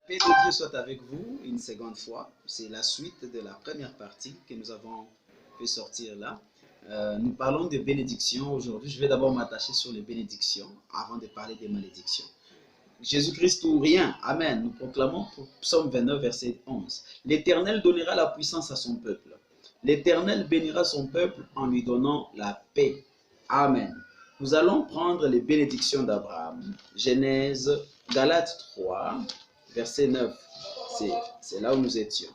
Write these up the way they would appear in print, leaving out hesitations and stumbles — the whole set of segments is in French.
Paix de Dieu soit avec vous une seconde fois. C'est la suite de la première partie que nous avons fait sortir là. Nous parlons de bénédictions. Aujourd'hui, je vais d'abord m'attacher sur les bénédictions avant de parler des malédictions. Jésus-Christ ou rien. Amen. Nous proclamons Psaume 29, verset 11. L'Éternel donnera la puissance à son peuple. L'Éternel bénira son peuple en lui donnant la paix. Amen. Nous allons prendre les bénédictions d'Abraham. Genèse, Galates 3, verset 9. C'est là où nous étions.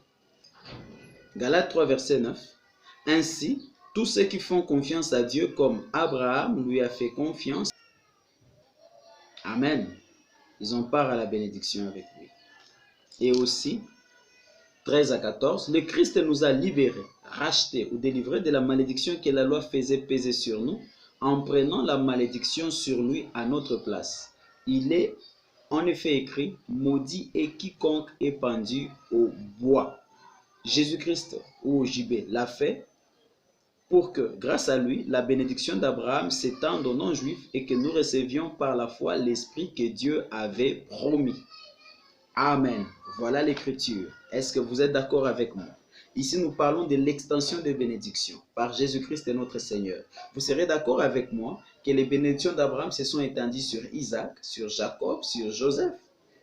Galates 3, verset 9. Ainsi, tous ceux qui font confiance à Dieu comme Abraham lui a fait confiance. Amen. Ils ont part à la bénédiction avec lui. Et aussi, 13 à 14, le Christ nous a libérés, rachetés ou délivrés de la malédiction que la loi faisait peser sur nous, en prenant la malédiction sur lui à notre place. Il est en effet écrit, maudit est quiconque est pendu au bois. Jésus-Christ ou au gibet l'a fait pour que, grâce à lui, la bénédiction d'Abraham s'étende aux non-juifs et que nous recevions par la foi l'Esprit que Dieu avait promis. Amen. Voilà l'écriture. Est-ce que vous êtes d'accord avec moi? Ici, nous parlons de l'extension des bénédictions par Jésus-Christ et notre Seigneur. Vous serez d'accord avec moi que les bénédictions d'Abraham se sont étendues sur Isaac, sur Jacob, sur Joseph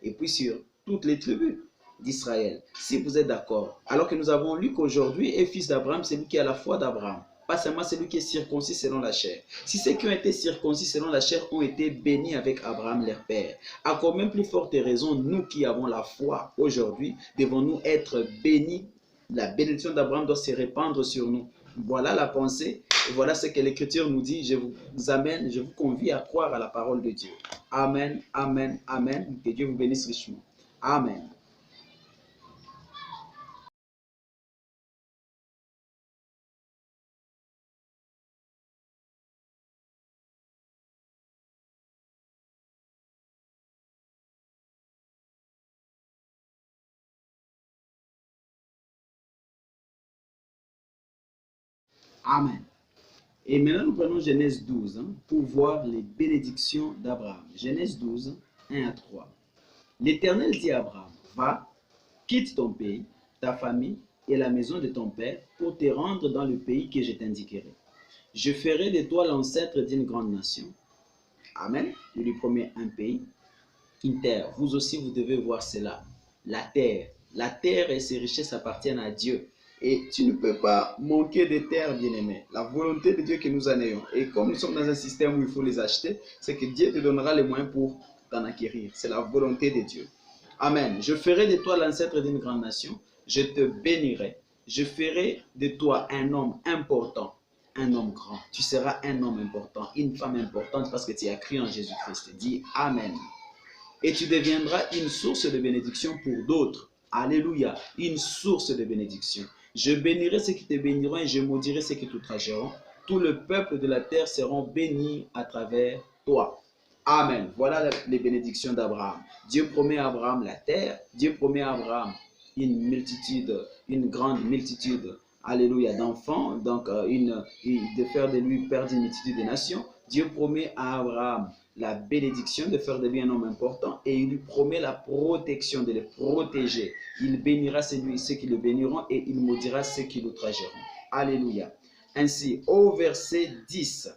et puis sur toutes les tribus d'Israël. Si vous êtes d'accord, alors que nous avons lu qu'aujourd'hui est fils d'Abraham, c'est lui qui a la foi d'Abraham. Pas seulement celui qui est circoncis selon la chair. Si ceux qui ont été circoncis selon la chair ont été bénis avec Abraham leur père, à combien plus forte raison, nous qui avons la foi aujourd'hui, devons-nous être bénis? La bénédiction d'Abraham doit se répandre sur nous. Voilà la pensée et voilà ce que l'Écriture nous dit. Je vous amène, je vous convie à croire à la parole de Dieu. Amen, amen, amen. Que Dieu vous bénisse richement. Amen. Amen. Et maintenant, nous prenons Genèse 12 pour voir les bénédictions d'Abraham. Genèse 12, 1 à 3. L'Éternel dit à Abraham, va, quitte ton pays, ta famille et la maison de ton père pour te rendre dans le pays que je t'indiquerai. Je ferai de toi l'ancêtre d'une grande nation. Amen. Il lui promet un pays, une terre. Vous aussi, vous devez voir cela. La terre. La terre et ses richesses appartiennent à Dieu. Et tu ne peux pas manquer de terre, bien-aimé. La volonté de Dieu que nous en ayons. Et comme nous sommes dans un système où il faut les acheter, c'est que Dieu te donnera les moyens pour t'en acquérir. C'est la volonté de Dieu. Amen. Je ferai de toi l'ancêtre d'une grande nation. Je te bénirai. Je ferai de toi un homme important, un homme grand. Tu seras un homme important, une femme importante parce que tu as cru en Jésus-Christ. Dis Amen. Et tu deviendras une source de bénédiction pour d'autres. Alléluia. Une source de bénédiction. Je bénirai ceux qui te béniront et je maudirai ceux qui t'outrageront. Tout le peuple de la terre seront bénis à travers toi. Amen. Voilà les bénédictions d'Abraham. Dieu promet à Abraham la terre. Dieu promet à Abraham une grande multitude, alléluia, d'enfants. Donc, de faire de lui père d'une multitude de nations. Dieu promet à Abraham la bénédiction de faire de lui un homme important et il lui promet la protection, de le protéger. Il bénira ceux qui le béniront et il maudira ceux qui l'outrageront. Alléluia. Ainsi, au verset 10,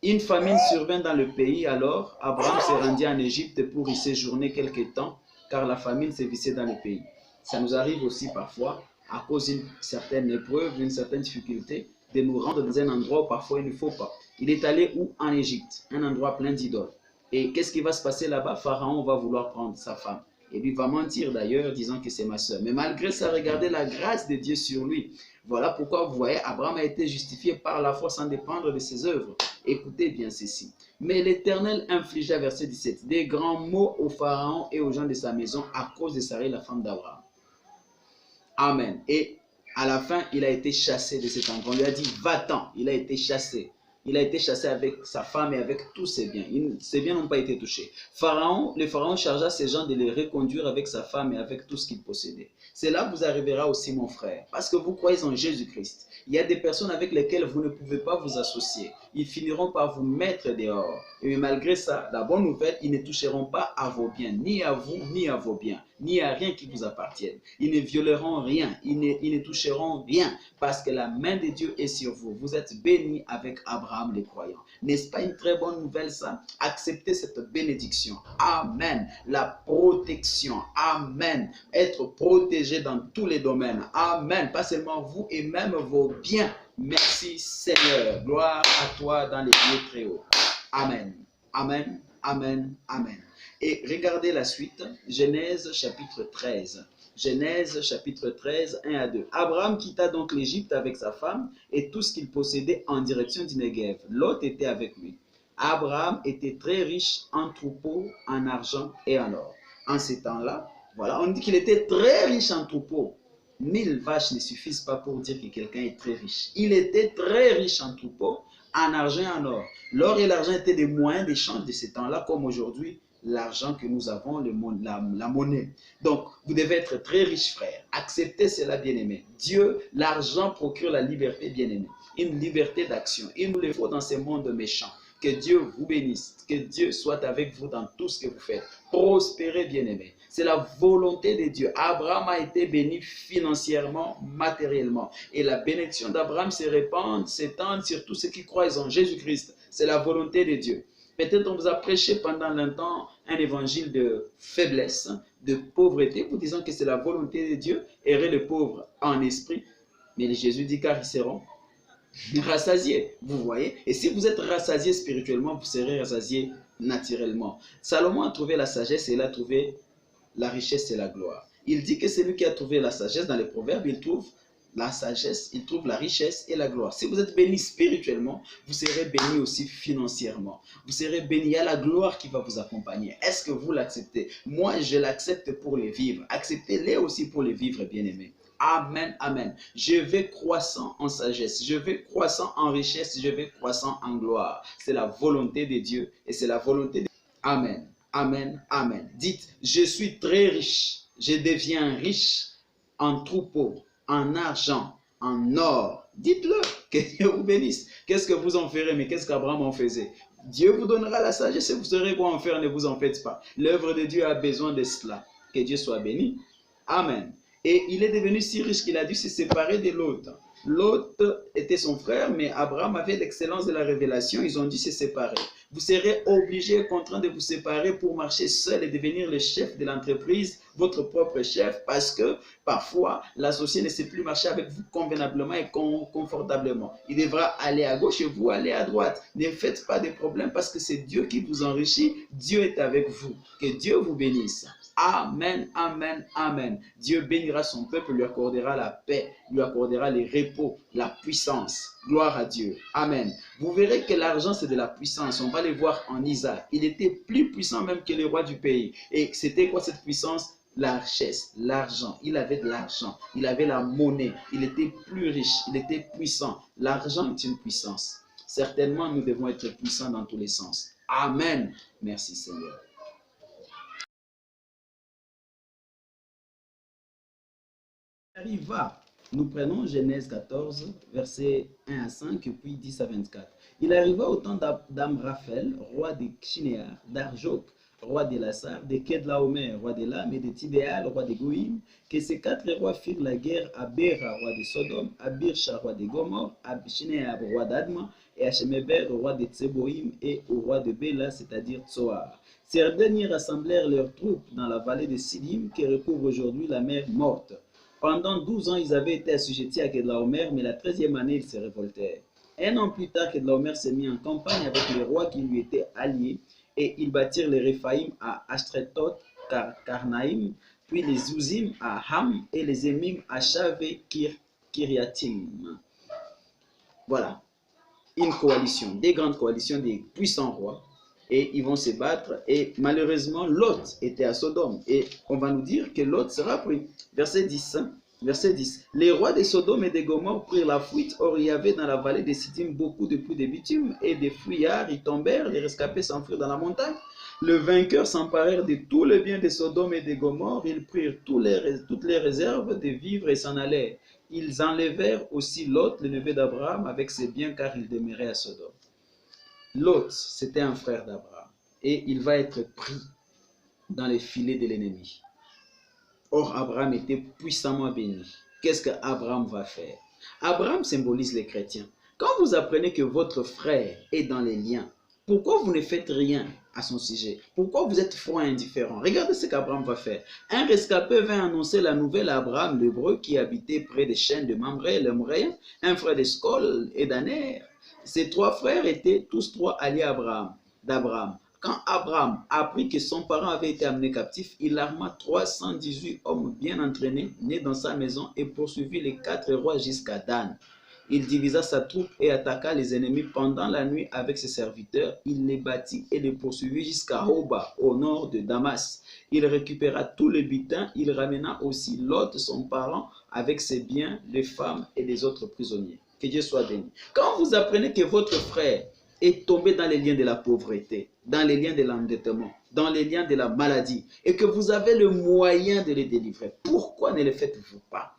une famine survint dans le pays, alors Abraham se rendit en Égypte pour y séjourner quelque temps, car la famine sévissait dans le pays. Ça nous arrive aussi parfois, à cause d'une certaine épreuve, d'une certaine difficulté, de nous rendre dans un endroit où parfois il ne faut pas. Il est allé où? En Égypte, un endroit plein d'idoles. Et qu'est-ce qui va se passer là-bas? Pharaon va vouloir prendre sa femme. Et lui va mentir d'ailleurs, disant que c'est ma soeur. Mais malgré ça, regardez la grâce de Dieu sur lui. Voilà pourquoi vous voyez, Abraham a été justifié par la foi sans dépendre de ses œuvres. Écoutez bien ceci. Mais l'Éternel infligea, verset 17, des grands maux au Pharaon et aux gens de sa maison à cause de Sarai, la femme d'Abraham. Amen. Et à la fin, il a été chassé de cet endroit. On lui a dit, va-t'en. Il a été chassé. Il a été chassé avec sa femme et avec tous ses biens. Ses biens n'ont pas été touchés. Le Pharaon chargea ses gens de les reconduire avec sa femme et avec tout ce qu'il possédait. C'est là que vous arriverez aussi, mon frère, parce que vous croyez en Jésus-Christ. Il y a des personnes avec lesquelles vous ne pouvez pas vous associer. ils finiront par vous mettre dehors. Et malgré ça, la bonne nouvelle, ils ne toucheront pas à vos biens, ni à vous, ni à vos biens, ni à rien qui vous appartienne. Ils ne violeront rien, ils ne toucheront rien, parce que la main de Dieu est sur vous. Vous êtes bénis avec Abraham les croyants. N'est-ce pas une très bonne nouvelle ça? Acceptez cette bénédiction. Amen. La protection. Amen. Être protégé dans tous les domaines. Amen. Pas seulement vous et même vos biens. Merci Seigneur. Gloire à toi dans les lieux très hauts. Amen. Amen. Amen. Amen. Et regardez la suite. Genèse chapitre 13. Genèse chapitre 13, 1 à 2. Abraham quitta donc l'Égypte avec sa femme et tout ce qu'il possédait en direction du Negev. Lot était avec lui. Abraham était très riche en troupeaux, en argent et en or. En ces temps-là, voilà, on dit qu'il était très riche en troupeaux. 1000 vaches ne suffisent pas pour dire que quelqu'un est très riche. Il était très riche en troupeaux, en argent et en or. L'or et l'argent étaient des moyens d'échange de ces temps-là, comme aujourd'hui, l'argent que nous avons, la monnaie. Donc, vous devez être très riche, frère. Acceptez cela, bien-aimé. Dieu, l'argent procure la liberté, bien-aimé. Une liberté d'action. Il nous le faut dans ce monde méchant. Que Dieu vous bénisse. Que Dieu soit avec vous dans tout ce que vous faites. Prospérez, bien-aimé. C'est la volonté de Dieu. Abraham a été béni financièrement, matériellement. Et la bénédiction d'Abraham se répand, s'étend sur tous ceux qui croient en Jésus-Christ. C'est la volonté de Dieu. Peut-être on vous a prêché pendant longtemps un évangile de faiblesse, de pauvreté, vous disant que c'est la volonté de Dieu, errer les pauvres en esprit. Mais Jésus dit car ils seront rassasiés, vous voyez. Et si vous êtes rassasié spirituellement, vous serez rassasié naturellement. Salomon a trouvé la sagesse et il a trouvé la richesse et la gloire. Il dit que c'est lui qui a trouvé la sagesse dans les proverbes, il trouve la sagesse, il trouve la richesse et la gloire. Si vous êtes béni spirituellement, vous serez béni aussi financièrement. Vous serez béni, il y a la gloire qui va vous accompagner. Est-ce que vous l'acceptez? Moi, je l'accepte pour les vivre. Acceptez-les aussi pour les vivre, bien-aimés. Amen, amen. Je vais croissant en sagesse, je vais croissant en richesse, je vais croissant en gloire. C'est la volonté de Dieu et c'est la volonté de Dieu. Amen, amen, amen. Dites, je suis très riche, je deviens riche en troupeaux, en argent, en or. Dites-le, que Dieu vous bénisse. Qu'est-ce que vous en ferez? Mais qu'est-ce qu'Abraham en faisait? Dieu vous donnera la sagesse et vous saurez quoi en faire, ne vous en faites pas. L'œuvre de Dieu a besoin de cela. Que Dieu soit béni. Amen. Et il est devenu si riche qu'il a dû se séparer de Lot. Lot était son frère, mais Abraham avait l'excellence de la révélation, ils ont dû se séparer. Vous serez obligé, contraint de vous séparer pour marcher seul et devenir le chef de l'entreprise, votre propre chef, parce que parfois, l'associé ne sait plus marcher avec vous convenablement et confortablement. Il devra aller à gauche et vous aller à droite. Ne faites pas de problème parce que c'est Dieu qui vous enrichit. Dieu est avec vous. Que Dieu vous bénisse. Amen, amen, amen. Dieu bénira son peuple, lui accordera la paix, lui accordera les repos, la puissance. Gloire à Dieu. Amen. Vous verrez que l'argent, c'est de la puissance. On va le voir en Isaac. Il était plus puissant même que les rois du pays. Et c'était quoi cette puissance? La richesse, l'argent. Il avait de l'argent. Il avait la monnaie. Il était plus riche. Il était puissant. L'argent est une puissance. Certainement, nous devons être puissants dans tous les sens. Amen. Merci Seigneur. Arriva, nous prenons Genèse 14, versets 1 à 5, puis 10 à 24. Il arriva au temps d'Amraphel, roi de Shinéar, d'Arjok, roi de Lassar, de Kedlaomer, roi de Lam, et de Tibéal, roi de Goïm, que ces 4 rois firent la guerre à Béra, roi de Sodome, à Birsha, roi de Gomor, à Shinéar, roi d'Adma, et à Shemeber, roi de Tseboïm, et au roi de Béla, c'est-à-dire Tsoar. Ces derniers rassemblèrent leurs troupes dans la vallée de Sidim, qui recouvre aujourd'hui la mer Morte. Pendant 12 ans, ils avaient été assujettis à Kedlaomer, mais la 13e année, ils se révoltèrent. Un an plus tard, Kedlaomer s'est mis en campagne avec les rois qui lui étaient alliés, et ils bâtirent les Réphaïm à Ashtretoth, Karnaïm, puis les Ouzim à Ham, et les Émim à Shavé, Kiriatim. Voilà, une coalition, des grandes coalitions, des puissants rois, et ils vont se battre, et malheureusement, Lot était à Sodome, et on va nous dire que Lot sera pris. Verset 10. Verset 10. Les rois de Sodome et de Gomorre prirent la fuite. Or, il y avait dans la vallée de Sidim beaucoup de pluies de bitume et des fouillards. Ils tombèrent, les rescapés s'enfuirent dans la montagne. Le vainqueur s'emparèrent de tous les biens de Sodome et de Gomorre. Ils prirent toutes les réserves de vivres et s'en allèrent. Ils enlevèrent aussi Lot, le neveu d'Abraham, avec ses biens, car il demeurait à Sodome. Lot, c'était un frère d'Abraham. Et il va être pris dans les filets de l'ennemi. Or, Abraham était puissamment béni. Qu'est-ce qu'Abraham va faire? Abraham symbolise les chrétiens. Quand vous apprenez que votre frère est dans les liens, pourquoi vous ne faites rien à son sujet? Pourquoi vous êtes froid et indifférent? Regardez ce qu'Abraham va faire. Un rescapé vint annoncer la nouvelle à Abraham, l'hébreu qui habitait près des chaînes de Mamré, l'Hébreu, un frère d'Escol et d'Aner. Ces trois frères étaient tous trois alliés d'Abraham. Quand Abraham apprit que son parent avait été amené captif, il arma 318 hommes bien entraînés, nés dans sa maison, et poursuivit les 4 rois jusqu'à Dan. Il divisa sa troupe et attaqua les ennemis pendant la nuit avec ses serviteurs. Il les battit et les poursuivit jusqu'à Hoba, au nord de Damas. Il récupéra tout le butin. Il ramena aussi Lot, son parent, avec ses biens, les femmes et les autres prisonniers. Que Dieu soit béni. Quand vous apprenez que votre frère est tombé dans les liens de la pauvreté, dans les liens de l'endettement, dans les liens de la maladie, et que vous avez le moyen de les délivrer, pourquoi ne le faites-vous pas?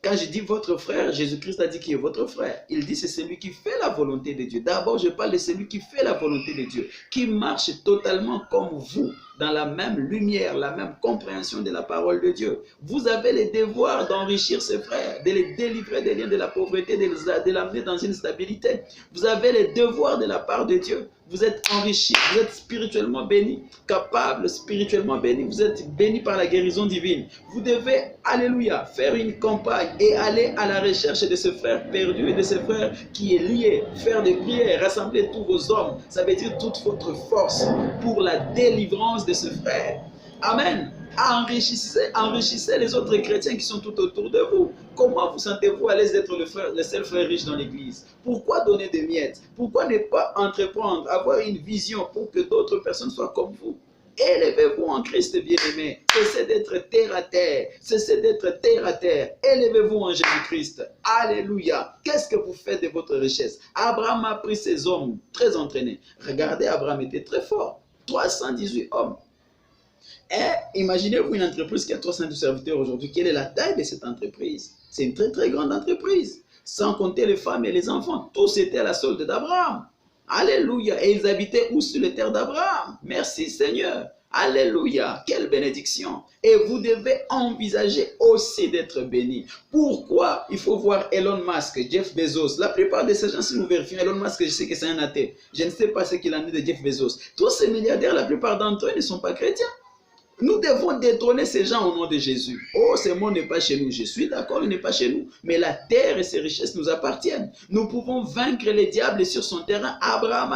Quand je dis votre frère, Jésus-Christ a dit qui est votre frère. Il dit c'est celui qui fait la volonté de Dieu. D'abord, je parle de celui qui fait la volonté de Dieu, qui marche totalement comme vous, dans la même lumière, la même compréhension de la parole de Dieu. Vous avez le devoir d'enrichir ses frères, de les délivrer des liens de la pauvreté, de l'amener dans une stabilité. Vous avez le devoir de la part de Dieu. Vous êtes enrichi, vous êtes spirituellement béni, capable, spirituellement béni, vous êtes béni par la guérison divine. Vous devez, alléluia, faire une campagne et aller à la recherche de ce frère perdu et de ce frère qui est lié, faire des prières, rassembler tous vos hommes, ça veut dire toute votre force pour la délivrance de ce frère. Amen. Enrichissez les autres chrétiens qui sont tout autour de vous. Comment vous sentez-vous à l'aise d'être le seul frère riche dans l'église? Pourquoi donner des miettes? Pourquoi ne pas entreprendre, avoir une vision pour que d'autres personnes soient comme vous? Élevez-vous en Christ bien-aimé. Cessez d'être terre à terre. Cessez d'être terre à terre. Élevez-vous en Jésus-Christ. Alléluia. Qu'est-ce que vous faites de votre richesse? Abraham a pris ses hommes très entraînés. Regardez, Abraham était très fort. 318 hommes. Et imaginez-vous une entreprise qui a 300 serviteurs aujourd'hui. Quelle est la taille de cette entreprise? C'est une très très grande entreprise. Sans compter les femmes et les enfants. Tous étaient à la solde d'Abraham. Alléluia. Et ils habitaient où? Sur les terres d'Abraham. Merci Seigneur. Alléluia. Quelle bénédiction. Et vous devez envisager aussi d'être béni. Pourquoi? Il faut voir Elon Musk, Jeff Bezos. La plupart de ces gens, si nous vérifions, Elon Musk, je sais que c'est un athée. Je ne sais pas ce qu'il en est de Jeff Bezos. Tous ces milliardaires, la plupart d'entre eux ne sont pas chrétiens. Nous devons détrôner ces gens au nom de Jésus. Oh, ce monde n'est pas chez nous. Je suis d'accord, il n'est pas chez nous. Mais la terre et ses richesses nous appartiennent. Nous pouvons vaincre les diables sur son terrain. Abraham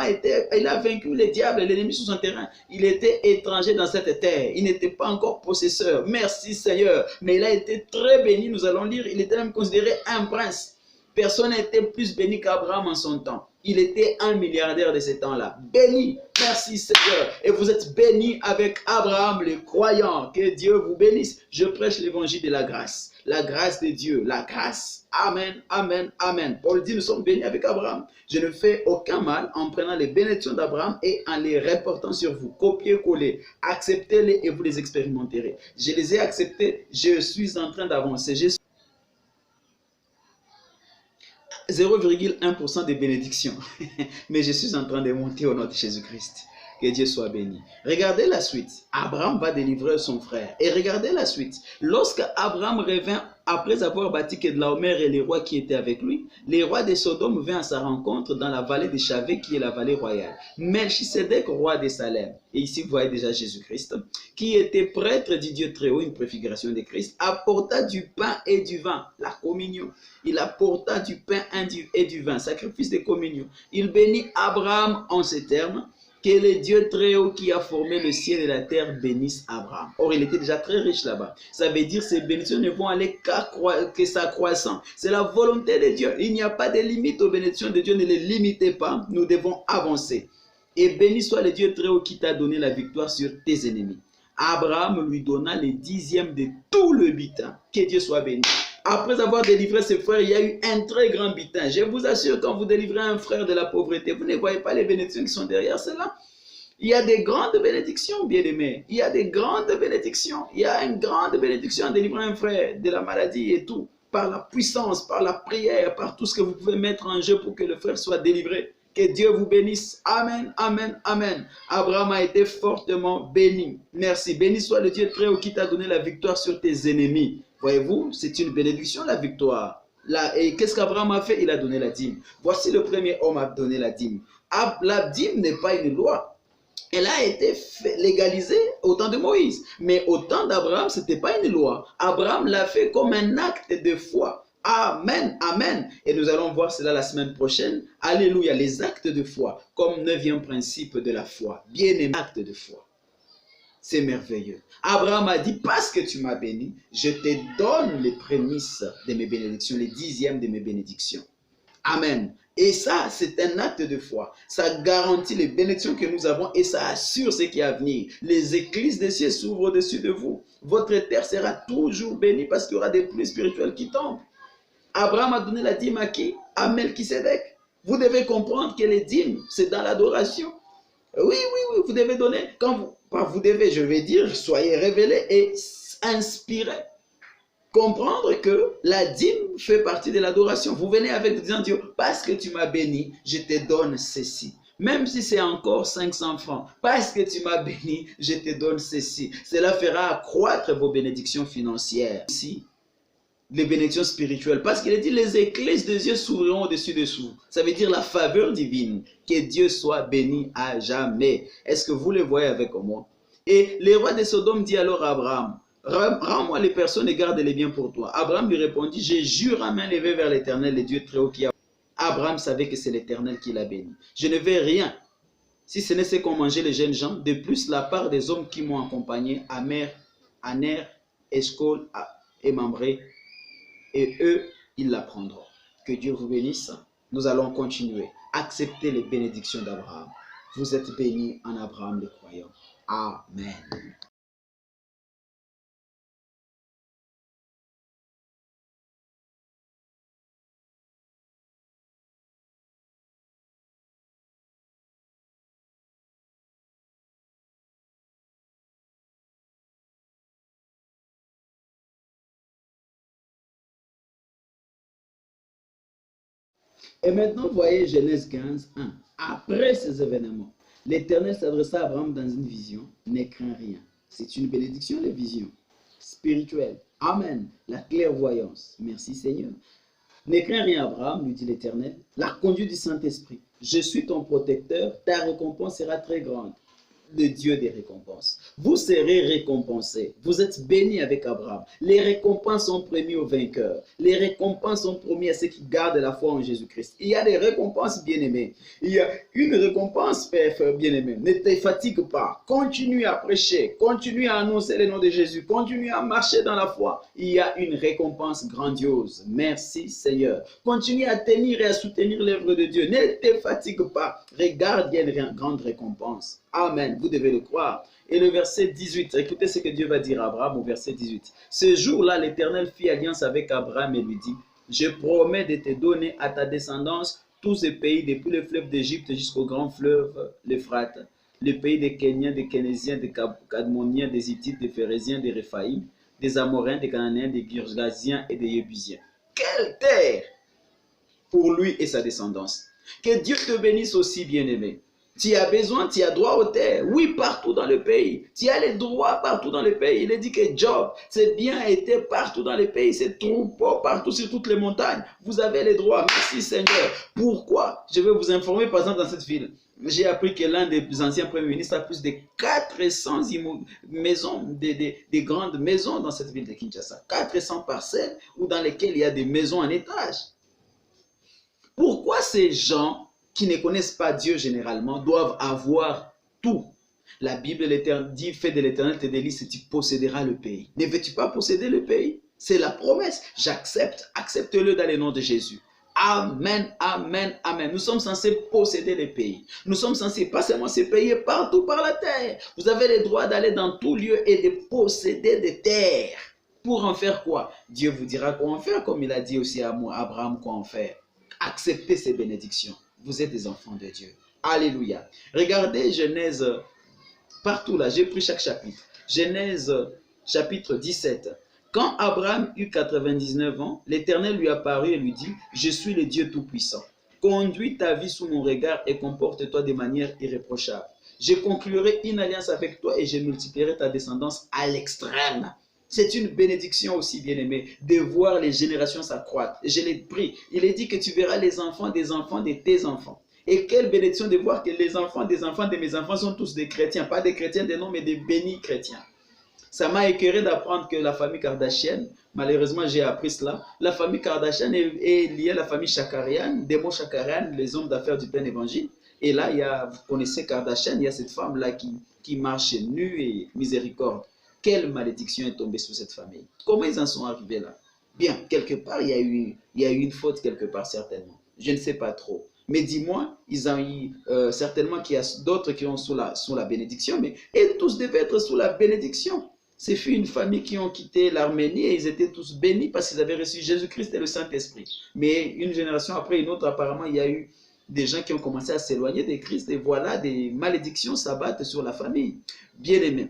il a vaincu les diables, l'ennemi sur son terrain. Il était étranger dans cette terre. Il n'était pas encore possesseur. Merci Seigneur. Mais il a été très béni. Nous allons lire. Il était même considéré un prince. Personne n'était plus béni qu'Abraham en son temps. Il était un milliardaire de ce temps-là. Béni, merci Seigneur. Et vous êtes bénis avec Abraham, le croyant. Que Dieu vous bénisse. Je prêche l'évangile de la grâce. La grâce de Dieu, la grâce. Amen, amen, amen. Paul dit, nous sommes bénis avec Abraham. Je ne fais aucun mal en prenant les bénédictions d'Abraham et en les reportant sur vous. Copiez-coller, acceptez-les et vous les expérimenterez. Je les ai acceptés, je suis en train d'avancer. 0,1% de bénédiction. Mais je suis en train de monter au nom de Jésus-Christ. Que Dieu soit béni. Regardez la suite. Abraham va délivrer son frère. Et regardez la suite. Lorsque Abraham revint, après avoir bâti Kedlaomer et les rois qui étaient avec lui, les rois de Sodome vinrent à sa rencontre dans la vallée de Chavé, qui est la vallée royale. Melchisedec, roi de Salem, et ici vous voyez déjà Jésus-Christ, qui était prêtre du Dieu très haut, une préfiguration de Christ, apporta du pain et du vin, la communion. Il apporta du pain et du vin, sacrifice de communion. Il bénit Abraham en ces termes: que le Dieu très haut qui a formé le ciel et la terre bénisse Abraham. Or, il était déjà très riche là-bas. Ça veut dire que ces bénédictions ne vont aller que s'accroissant. C'est la volonté de Dieu. Il n'y a pas de limite aux bénédictions de Dieu. Ne les limitez pas. Nous devons avancer. Et béni soit le Dieu très haut qui t'a donné la victoire sur tes ennemis. Abraham lui donna les dixièmes de tout le butin. Que Dieu soit béni. Après avoir délivré ses frères, il y a eu un très grand butin. Je vous assure, quand vous délivrez un frère de la pauvreté, vous ne voyez pas les bénédictions qui sont derrière cela. Il y a des grandes bénédictions, bien-aimés. Il y a des grandes bénédictions. Il y a une grande bénédiction en délivrant un frère de la maladie et tout. Par la puissance, par la prière, par tout ce que vous pouvez mettre en jeu pour que le frère soit délivré. Que Dieu vous bénisse. Amen, amen, amen. Abraham a été fortement béni. Merci. Béni soit le Dieu très haut qui t'a donné la victoire sur tes ennemis. Voyez-vous, c'est une bénédiction la victoire. Là, et qu'est-ce qu'Abraham a fait? Il a donné la dîme. Voici le premier homme à donner la dîme. La dîme n'est pas une loi. Elle a été légalisée au temps de Moïse. Mais au temps d'Abraham, ce n'était pas une loi. Abraham l'a fait comme un acte de foi. Amen, amen. Et nous allons voir cela la semaine prochaine. Alléluia, les actes de foi, comme 9e principe de la foi. Bien-aimé, acte de foi. C'est merveilleux. Abraham a dit, parce que tu m'as béni, je te donne les prémices de mes bénédictions, les 10e de mes bénédictions. Amen. Et ça, c'est un acte de foi. Ça garantit les bénédictions que nous avons et ça assure ce qui est à venir. Les écluses des cieux s'ouvrent au-dessus de vous. Votre terre sera toujours bénie parce qu'il y aura des pluies spirituelles qui tombent. Abraham a donné la dîme à qui? À Melchisédek. Vous devez comprendre que les dîmes, c'est dans l'adoration. Oui, vous devez donner. Vous devez, je vais dire, soyez révélés et inspirés. Comprendre que la dîme fait partie de l'adoration. Vous venez avec disant Dieu, parce que tu m'as béni, je te donne ceci. Même si c'est encore 500 francs, parce que tu m'as béni, je te donne ceci. Cela fera accroître vos bénédictions financières. Ici, les bénédictions spirituelles. Parce qu'il est dit, les écluses de Dieu s'ouvriront au-dessus de vous. Ça veut dire la faveur divine. Que Dieu soit béni à jamais. Est-ce que vous le voyez avec moi? Et le roi de Sodome dit alors à Abraham, rends-moi les personnes et garde les biens pour toi. Abraham lui répondit, je jure à main levée vers l'Éternel, le Dieu très haut qui a... Abraham savait que c'est l'Éternel qui l'a béni. Je ne vais rien, si ce n'est ce qu'ont mangé les jeunes gens, de plus la part des hommes qui m'ont accompagné, Aner, Eshcol et Mamré, et eux, ils la prendront. Que Dieu vous bénisse. Nous allons continuer. Acceptez les bénédictions d'Abraham. Vous êtes bénis en Abraham le croyant. Amen. Et maintenant, voyez Genèse 15, 1. Après ces événements, l'Éternel s'adressa à Abraham dans une vision. Ne crains rien. C'est une bénédiction, les visions spirituelles. Amen. La clairvoyance. Merci Seigneur. Ne crains rien, Abraham, lui dit l'Éternel. La conduite du Saint-Esprit. Je suis ton protecteur. Ta récompense sera très grande. Le Dieu des récompenses. Vous serez récompensés. Vous êtes bénis avec Abraham. Les récompenses sont promises aux vainqueurs. Les récompenses sont promises à ceux qui gardent la foi en Jésus-Christ. Il y a des récompenses, bien-aimés. Il y a une récompense, bien-aimé. Ne te fatigue pas. Continue à prêcher. Continue à annoncer le nom de Jésus. Continue à marcher dans la foi. Il y a une récompense grandiose. Merci Seigneur. Continue à tenir et à soutenir l'œuvre de Dieu. Ne te fatigue pas. Regarde, il y a une grande récompense. Amen, vous devez le croire. Et le verset 18, écoutez ce que Dieu va dire à Abraham au verset 18. Ce jour-là, l'Éternel fit alliance avec Abraham et lui dit, je promets de te donner à ta descendance tous ces pays, depuis le fleuve d'Égypte jusqu'au grand fleuve, l'Euphrate, le pays des Kéniens, des Kénésiens, des Cadmoniens, des Hittites, des Phérésiens, des Réphaïm, des Amoréens, des Cananéens, des Girgasiens et des Jébusiens. Quelle terre pour lui et sa descendance. Que Dieu te bénisse aussi, bien-aimé. Tu as besoin, tu as droit aux terres. Oui, partout dans le pays. Tu as les droits partout dans le pays. Il est dit que Job, ses biens étaient partout dans le pays. Ses troupeaux partout sur toutes les montagnes. Vous avez les droits. Merci Seigneur. Pourquoi? Je vais vous informer, par exemple, dans cette ville. J'ai appris que l'un des anciens premiers ministres a plus de 400 maisons, des grandes maisons dans cette ville de Kinshasa. 400 parcelles dans lesquelles il y a des maisons en étage. Pourquoi ces gens qui ne connaissent pas Dieu généralement doivent avoir tout? La Bible dit, fais de l'Éternel tes délices et tu posséderas le pays. Ne veux-tu pas posséder le pays? C'est la promesse. J'accepte, accepte-le dans le nom de Jésus. Amen, amen, amen. Nous sommes censés posséder les pays. Nous sommes censés pas seulement se payer partout par la terre. Vous avez le droit d'aller dans tout lieu et de posséder des terres. Pour en faire quoi? Dieu vous dira quoi en faire, comme il a dit aussi à Abraham quoi en faire. Acceptez ces bénédictions. Vous êtes des enfants de Dieu. Alléluia. Regardez Genèse, partout là, j'ai pris chaque chapitre. Genèse chapitre 17. Quand Abraham eut 99 ans, l'Éternel lui apparut et lui dit, je suis le Dieu Tout-Puissant. Conduis ta vie sous mon regard et comporte-toi de manière irréprochable. Je conclurai une alliance avec toi et je multiplierai ta descendance à l'extrême. C'est une bénédiction aussi, bien-aimé, de voir les générations s'accroître. Je l'ai pris. Il est dit que tu verras les enfants de tes enfants. Et quelle bénédiction de voir que les enfants de mes enfants sont tous des chrétiens. Pas des chrétiens des noms, mais des bénis chrétiens. Ça m'a écœuré d'apprendre que la famille Kardashian, malheureusement j'ai appris cela, la famille Kardashian est liée à la famille Shakarian, des mots Shakarian, les hommes d'affaires du plein évangile. Et là, vous connaissez Kardashian, il y a cette femme-là qui marche nue et miséricorde. Quelle malédiction est tombée sur cette famille? Comment ils en sont arrivés là? Bien, quelque part, il y a eu une faute quelque part, certainement. Je ne sais pas trop. Mais dis-moi, ils ont eu certainement qu'il y a d'autres qui ont sous la bénédiction, mais et tous devaient être sous la bénédiction. C'est fut une famille qui ont quitté l'Arménie et ils étaient tous bénis parce qu'ils avaient reçu Jésus-Christ et le Saint-Esprit. Mais une génération après une autre, apparemment, il y a eu des gens qui ont commencé à s'éloigner de Christ et voilà, des malédictions s'abattent sur la famille. Bien-aimés.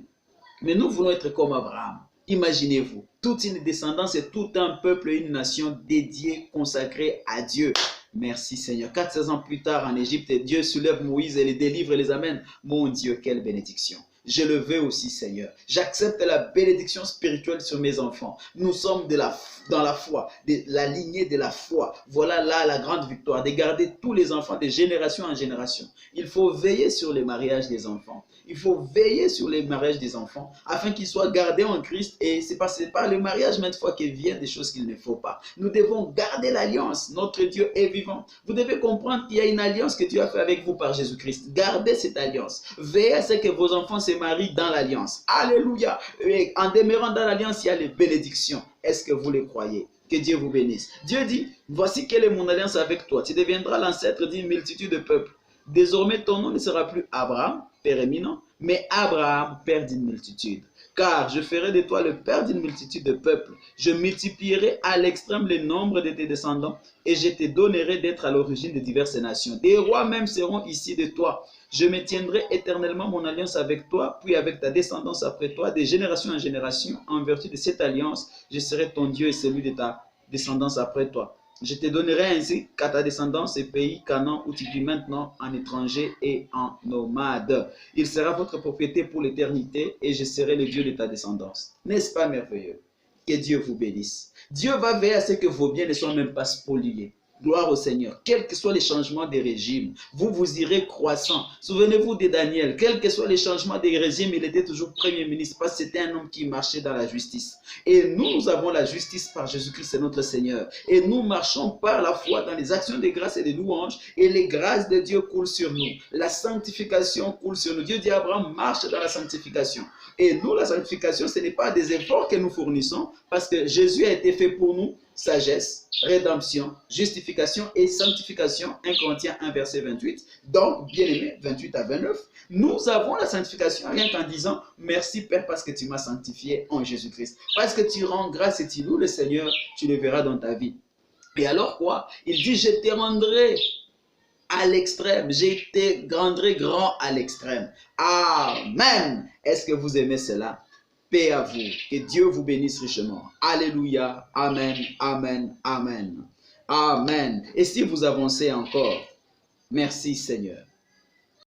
Mais nous voulons être comme Abraham. Imaginez-vous, toute une descendance et tout un peuple et une nation dédiée, consacrée à Dieu. Merci Seigneur. 400 ans plus tard en Égypte, Dieu soulève Moïse et les délivre et les amène. Mon Dieu, quelle bénédiction. Je le veux aussi, Seigneur. J'accepte la bénédiction spirituelle sur mes enfants. Nous sommes dans la foi, de la lignée de la foi. Voilà là la grande victoire, de garder tous les enfants de génération en génération. Il faut veiller sur les mariages des enfants. Il faut veiller sur les mariages des enfants afin qu'ils soient gardés en Christ. Et c'est par le mariage, maintes fois, qu'il vient des choses qu'il ne faut pas. Nous devons garder l'alliance. Notre Dieu est vivant. Vous devez comprendre qu'il y a une alliance que Dieu a fait avec vous par Jésus-Christ. Gardez cette alliance. Veillez à ce que vos enfants se marient dans l'alliance. Alléluia. Et en demeurant dans l'alliance, il y a les bénédictions. Est-ce que vous les croyez? Que Dieu vous bénisse. Dieu dit, voici quelle est mon alliance avec toi. Tu deviendras l'ancêtre d'une multitude de peuples. Désormais, ton nom ne sera plus Abraham, père éminent, mais Abraham, père d'une multitude. Car je ferai de toi le père d'une multitude de peuples. Je multiplierai à l'extrême le nombre de tes descendants et je te donnerai d'être à l'origine de diverses nations. Des rois même seront ici de toi. Je me tiendrai éternellement mon alliance avec toi, puis avec ta descendance après toi, de génération en génération. En vertu de cette alliance, je serai ton Dieu et celui de ta descendance après toi. Je te donnerai ainsi qu'à ta descendance ce pays Canaan où tu vis maintenant en étranger et en nomade. Il sera votre propriété pour l'éternité et je serai le Dieu de ta descendance. N'est-ce pas merveilleux? Que Dieu vous bénisse. Dieu va veiller à ce que vos biens ne soient même pas spoliés. Gloire au Seigneur. Quels que soient les changements des régimes, vous irez croissant. Souvenez-vous de Daniel. Quels que soient les changements des régimes, il était toujours premier ministre parce que c'était un homme qui marchait dans la justice. Et nous avons la justice par Jésus-Christ, c'est notre Seigneur. Et nous marchons par la foi dans les actions de grâce et de louange. Et les grâces de Dieu coulent sur nous. La sanctification coule sur nous. Dieu dit à Abraham, marche dans la sanctification. Et nous, la sanctification, ce n'est pas des efforts que nous fournissons parce que Jésus a été fait pour nous. Sagesse, rédemption, justification et sanctification, 1 Corinthiens 1 verset 28. Donc, bien aimé, 28 à 29, nous avons la sanctification rien qu'en disant merci Père parce que tu m'as sanctifié en Jésus-Christ. Parce que tu rends grâce et tu loues le Seigneur, tu le verras dans ta vie. Et alors quoi? Il dit je te rendrai à l'extrême, je te rendrai grand à l'extrême. Amen. Est-ce que vous aimez cela? Paix à vous. Que Dieu vous bénisse richement. Alléluia. Amen. Amen. Amen. Amen. Et si vous avancez encore, merci Seigneur.